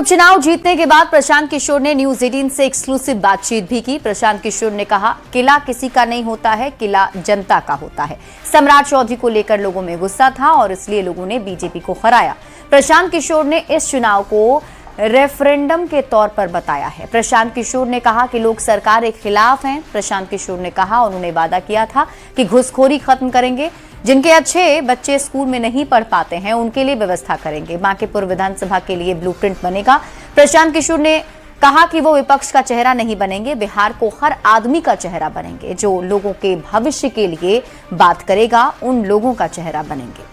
उपचुनाव जीतने के बाद प्रशांत किशोर ने न्यूज 18 से एक्सक्लूसिव बातचीत भी की। प्रशांत किशोर ने कहा, किला किसी का नहीं होता है, किला जनता का होता है। सम्राट चौधरी को लेकर लोगों में गुस्सा था और इसलिए लोगों ने बीजेपी को हराया। प्रशांत किशोर ने इस चुनाव को रेफरेंडम के तौर पर बताया है। प्रशांत किशोर ने कहा कि लोग सरकार के खिलाफ हैं। प्रशांत किशोर ने कहा, उन्होंने वादा किया था कि घुसखोरी खत्म करेंगे, जिनके अच्छे बच्चे स्कूल में नहीं पढ़ पाते हैं उनके लिए व्यवस्था करेंगे। बांकीपुर विधानसभा के लिए ब्लूप्रिंट बनेगा। प्रशांत किशोर ने कहा कि वो विपक्ष का चेहरा नहीं बनेंगे, बिहार को हर आदमी का चेहरा बनेंगे। जो लोगों के भविष्य के लिए बात करेगा, उन लोगों का चेहरा बनेंगे।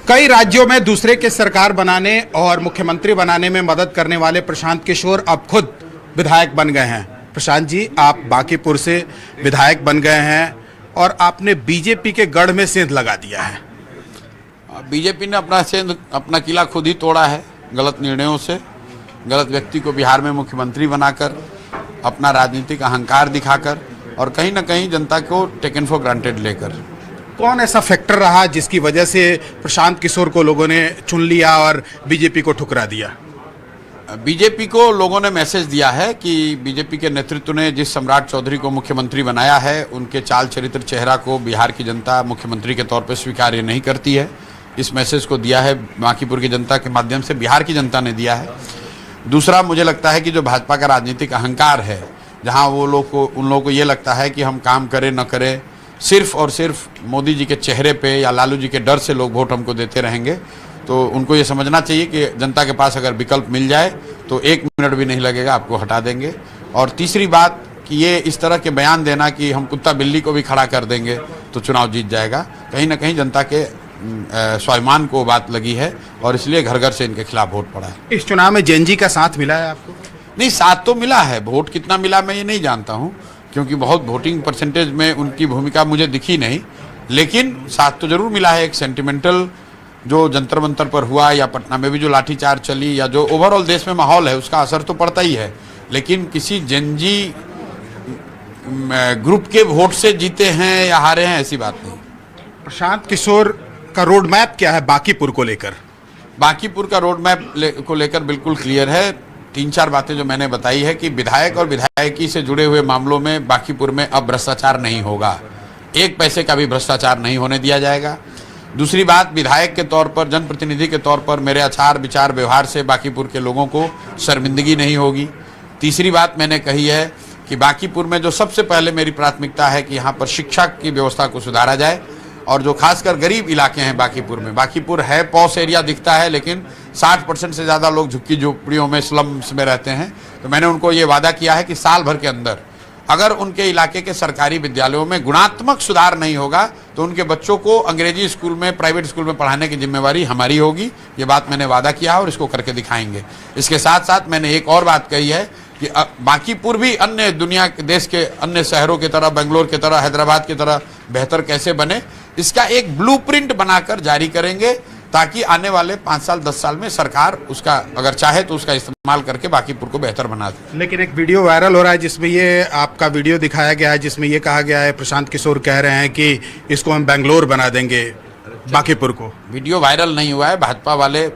कई राज्यों में दूसरे के सरकार बनाने और मुख्यमंत्री बनाने में मदद करने वाले प्रशांत किशोर अब खुद विधायक बन गए हैं। प्रशांत जी, आप बांकीपुर से विधायक बन गए हैं और आपने बीजेपी के गढ़ में सेंध लगा दिया है। बीजेपी ने अपना किला खुद ही तोड़ा है, गलत निर्णयों से, गलत व्यक्ति को बिहार में मुख्यमंत्री बनाकर, अपना राजनीतिक अहंकार दिखाकर और कहीं ना कहीं जनता को टेकन फॉर ग्रांटेड लेकर। कौन ऐसा फैक्टर रहा जिसकी वजह से प्रशांत किशोर को लोगों ने चुन लिया और बीजेपी को ठुकरा दिया? बीजेपी को लोगों ने मैसेज दिया है कि बीजेपी के नेतृत्व ने जिस सम्राट चौधरी को मुख्यमंत्री बनाया है, उनके चाल चरित्र चेहरा को बिहार की जनता मुख्यमंत्री के तौर पर स्वीकार्य नहीं करती है। इस मैसेज को दिया है बांकीपुर की जनता के माध्यम से, बिहार की जनता ने दिया है। दूसरा, मुझे लगता है कि जो भाजपा का राजनीतिक अहंकार है, जहाँ उन लोगों को ये लगता है कि हम काम करें न करें, सिर्फ और सिर्फ मोदी जी के चेहरे पे या लालू जी के डर से लोग वोट हमको देते रहेंगे, तो उनको ये समझना चाहिए कि जनता के पास अगर विकल्प मिल जाए तो 1 मिनट भी नहीं लगेगा, आपको हटा देंगे। और तीसरी बात कि ये इस तरह के बयान देना कि हम कुत्ता बिल्ली को भी खड़ा कर देंगे तो चुनाव जीत जाएगा, कहीं ना कहीं जनता के स्वाभिमान को बात लगी है और इसलिए घर घर से इनके खिलाफ वोट पड़ा है। इस चुनाव में जेएनजी का साथ मिला है आपको? नहीं, साथ तो मिला है, वोट कितना मिला मैं ये नहीं जानता हूँ, क्योंकि बहुत वोटिंग परसेंटेज में उनकी भूमिका मुझे दिखी नहीं, लेकिन साथ तो जरूर मिला है। एक सेंटिमेंटल जो जंतर मंतर पर हुआ या पटना में भी जो लाठीचार्ज चली या जो ओवरऑल देश में माहौल है, उसका असर तो पड़ता ही है, लेकिन किसी जेएनजी ग्रुप के वोट से जीते हैं या हारे हैं ऐसी बात नहीं। प्रशांत किशोर का रोड मैप क्या है बांकीपुर को लेकर? बांकीपुर का रोड मैप को लेकर बिल्कुल क्लियर है। 3-4 बातें जो मैंने बताई है कि विधायक और विधायकी से जुड़े हुए मामलों में बांकीपुर में अब भ्रष्टाचार नहीं होगा, 1 पैसे का भी भ्रष्टाचार नहीं होने दिया जाएगा। दूसरी बात, विधायक के तौर पर, जनप्रतिनिधि के तौर पर मेरे आचार विचार व्यवहार से बांकीपुर के लोगों को शर्मिंदगी नहीं होगी। तीसरी बात मैंने कही है कि बांकीपुर में जो सबसे पहले मेरी प्राथमिकता है कि यहाँ पर शिक्षा की व्यवस्था को सुधारा जाए और जो खासकर गरीब इलाके हैं बांकीपुर में, बांकीपुर है पॉश एरिया दिखता है, लेकिन 60% से ज़्यादा लोग झुग्गी झोपड़ियों में, स्लम्स में रहते हैं। तो मैंने उनको ये वादा किया है कि साल भर के अंदर अगर उनके इलाके के सरकारी विद्यालयों में गुणात्मक सुधार नहीं होगा तो उनके बच्चों को अंग्रेजी स्कूल में, प्राइवेट स्कूल में पढ़ाने की जिम्मेवारी हमारी होगी। ये बात मैंने वादा किया है और इसको करके दिखाएंगे। इसके साथ साथ मैंने एक और बात कही है कि बांकीपुर भी अन्य दुनिया के, देश के अन्य शहरों की तरह, बेंगलोर की तरह, हैदराबाद की तरह बेहतर कैसे बने, इसका एक ब्लूप्रिंट बनाकर जारी करेंगे, ताकि आने वाले 5 साल 10 साल में सरकार उसका अगर चाहे तो उसका इस्तेमाल करके बांकीपुर को बेहतर बना दे। लेकिन एक वीडियो वायरल हो रहा है जिसमें ये आपका वीडियो दिखाया गया है, जिसमें ये कहा गया है, प्रशांत किशोर कह रहे हैं कि इसको हम बेंगलोर बना देंगे बांकीपुर को। वीडियो वायरल नहीं हुआ है, भाजपा वाले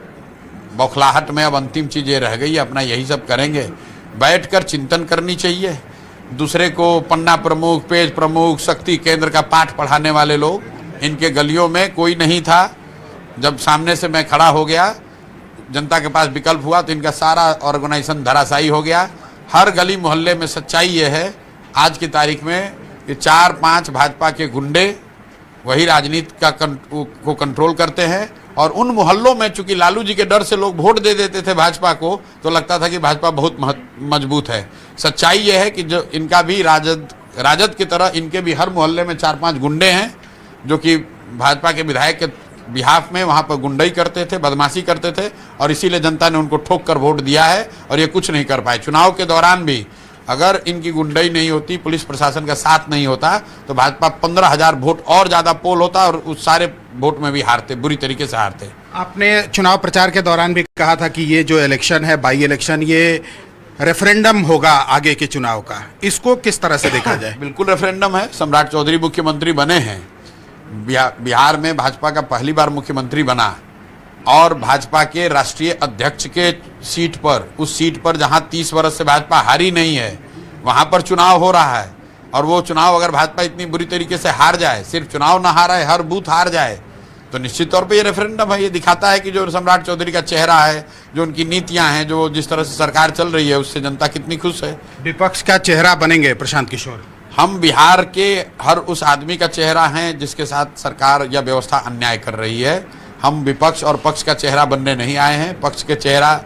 बौखलाहट में अब अंतिम चीज ये रह गई, अपना यही सब करेंगे। बैठकर चिंतन करनी चाहिए। दूसरे को पन्ना प्रमुख, पेज प्रमुख, शक्ति केंद्र का पाठ पढ़ाने वाले लोग, इनके गलियों में कोई नहीं था। जब सामने से मैं खड़ा हो गया, जनता के पास विकल्प हुआ, तो इनका सारा ऑर्गेनाइजेशन धराशायी हो गया। हर गली मोहल्ले में सच्चाई ये है आज की तारीख में कि 4-5 भाजपा के गुंडे वही राजनीति को कंट्रोल करते हैं। और उन मोहल्लों में चूंकि लालू जी के डर से लोग वोट दे देते थे भाजपा को, तो लगता था कि भाजपा बहुत मजबूत है। सच्चाई ये है कि जो इनका भी राजद की तरह इनके भी हर मोहल्ले में 4-5 गुंडे हैं, जो कि भाजपा के विधायक के बिहाफ में वहाँ पर गुंडाई करते थे, बदमाशी करते थे, और इसीलिए जनता ने उनको ठोक कर वोट दिया है और ये कुछ नहीं कर पाए। चुनाव के दौरान भी अगर इनकी गुंडाई नहीं होती, पुलिस प्रशासन का साथ नहीं होता, तो भाजपा 15,000 वोट और ज़्यादा पोल होता और उस सारे वोट में भी हारते, बुरी तरीके से हारते। आपने चुनाव प्रचार के दौरान भी कहा था कि ये जो इलेक्शन है, बाई इलेक्शन, ये रेफरेंडम होगा आगे के चुनाव का, इसको किस तरह से देखा जाए? बिल्कुल रेफरेंडम है। सम्राट चौधरी मुख्यमंत्री बने हैं, बिहार में भाजपा का पहली बार मुख्यमंत्री बना, और भाजपा के राष्ट्रीय अध्यक्ष के सीट पर, उस सीट पर जहां 30 वर्ष से भाजपा हारी नहीं है, वहां पर चुनाव हो रहा है। और वो चुनाव अगर भाजपा इतनी बुरी तरीके से हार जाए, सिर्फ चुनाव ना हारा है, हर बूथ हार जाए, तो निश्चित तौर पे ये रेफरेंडम है। ये दिखाता है कि जो सम्राट चौधरी का चेहरा है, जो उनकी नीतियां हैं, जो जिस तरह से सरकार चल रही है, उससे जनता कितनी खुश है। विपक्ष का चेहरा बनेंगे प्रशांत किशोर? हम बिहार के हर उस आदमी का चेहरा हैं जिसके साथ सरकार या व्यवस्था अन्याय कर रही है। हम विपक्ष और पक्ष का चेहरा बनने नहीं आए हैं। पक्ष के चेहरा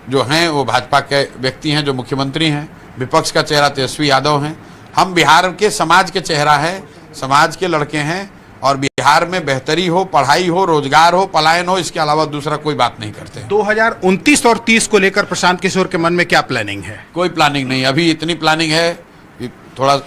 जो हैं वो भाजपा के व्यक्ति हैं जो मुख्यमंत्री हैं, विपक्ष का चेहरा तेजस्वी यादव हैं। हम बिहार के समाज के चेहरा हैं, समाज के लड़के हैं, और बिहार में बेहतरी हो, पढ़ाई हो, रोजगार हो, पलायन हो, इसके अलावा दूसरा कोई बात नहीं करते। 2029 और 30 को लेकर प्रशांत किशोर के मन में क्या प्लानिंग है? कोई प्लानिंग नहीं, अभी इतनी प्लानिंग है कि थोड़ा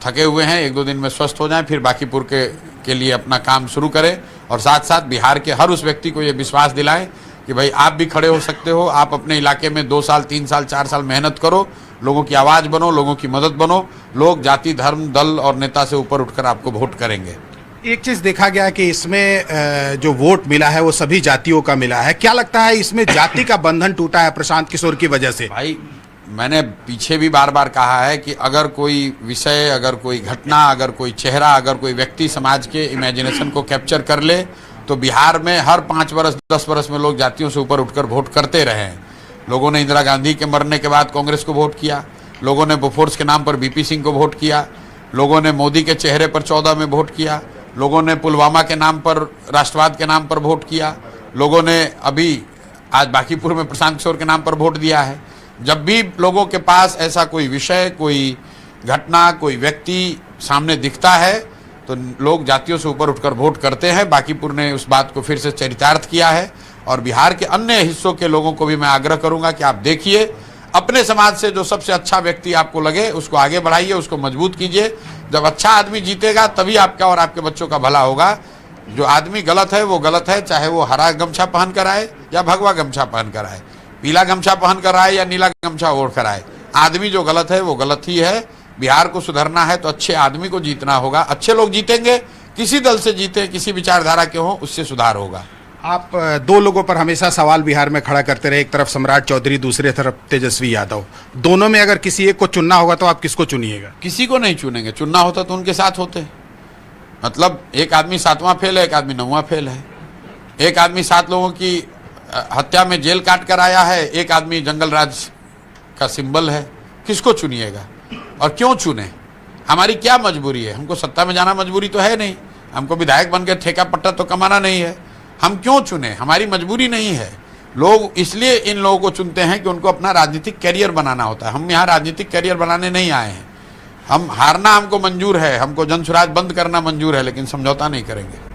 थके हुए हैं, 1-2 दिन में स्वस्थ हो जाएं, फिर बाकीपुर के लिए अपना काम शुरू करें, और साथ साथ बिहार के हर उस व्यक्ति को ये विश्वास दिलाएं कि भाई आप भी खड़े हो सकते हो। आप अपने इलाके में 2 साल, 3 साल, 4 साल मेहनत करो, लोगों की आवाज़ बनो, लोगों की मदद बनो। लोग जाति, धर्म, दल और नेता से ऊपर उठकर आपको वोट करेंगे। एक चीज देखा गया कि इसमें जो वोट मिला है वो सभी जातियों का मिला है। क्या लगता है इसमें जाति का बंधन टूटा है प्रशांत किशोर की वजह से? भाई मैंने पीछे भी बार बार कहा है कि अगर कोई विषय, अगर कोई घटना, अगर कोई चेहरा, अगर कोई व्यक्ति समाज के इमेजिनेशन को कैप्चर कर ले, तो बिहार में हर 5 वर्ष 10 वर्ष में लोग जातियों से ऊपर उठकर वोट करते रहे हैं। लोगों ने इंदिरा गांधी के मरने के बाद कांग्रेस को वोट किया, लोगों ने बोफोर्स के नाम पर बीपी सिंह को वोट किया, लोगों ने मोदी के चेहरे पर 14 में वोट किया, लोगों ने पुलवामा के नाम पर, राष्ट्रवाद के नाम पर वोट किया, लोगों ने अभी आज बांकीपुर में प्रशांत किशोर के नाम पर वोट दिया है। जब भी लोगों के पास ऐसा कोई विषय, कोई घटना, कोई व्यक्ति सामने दिखता है, तो लोग जातियों से ऊपर उठकर वोट करते हैं। बांकीपुर ने उस बात को फिर से चरितार्थ किया है, और बिहार के अन्य हिस्सों के लोगों को भी मैं आग्रह करूंगा कि आप देखिए, अपने समाज से जो सबसे अच्छा व्यक्ति आपको लगे उसको आगे बढ़ाइए, उसको मजबूत कीजिए। जब अच्छा आदमी जीतेगा तभी आपका और आपके बच्चों का भला होगा। जो आदमी गलत है वो गलत है, चाहे वो हरा गमछा पहन कर आए या भगवा गमछा पहन कर आए, पीला गमछा पहन कर आए या नीला गमछा ओढ़ कर आए। आदमी जो गलत है वो गलत ही है। बिहार को सुधरना है तो अच्छे आदमी को जीतना होगा। अच्छे लोग जीतेंगे, किसी दल से जीते, किसी विचारधारा के हों, उससे सुधार होगा। आप 2 लोगों पर हमेशा सवाल बिहार में खड़ा करते रहे, एक तरफ सम्राट चौधरी, दूसरी तरफ तेजस्वी यादव। दोनों में अगर किसी एक को चुनना होगा तो आप किसको चुनिएगा? किसी को नहीं चुनेंगे। चुनना होता तो उनके साथ होते। मतलब एक आदमी 7वां फेल है, एक आदमी 9वां फेल है, एक आदमी 7 लोगों की हत्या में जेल काट कर आया है, एक आदमी जंगल राज का सिंबल है। किसको चुनिएगा और क्यों चुने? हमारी क्या मजबूरी है? हमको सत्ता में जाना मजबूरी तो है नहीं, हमको विधायक बनकर ठेका पट्टा तो कमाना नहीं है। हम क्यों चुने? हमारी मजबूरी नहीं है। लोग इसलिए इन लोगों को चुनते हैं कि उनको अपना राजनीतिक कैरियर बनाना होता है। हम यहाँ राजनीतिक कैरियर बनाने नहीं आए हैं। हम हारना हमको मंजूर है, हमको जनसुराज बंद करना मंजूर है, लेकिन समझौता नहीं करेंगे।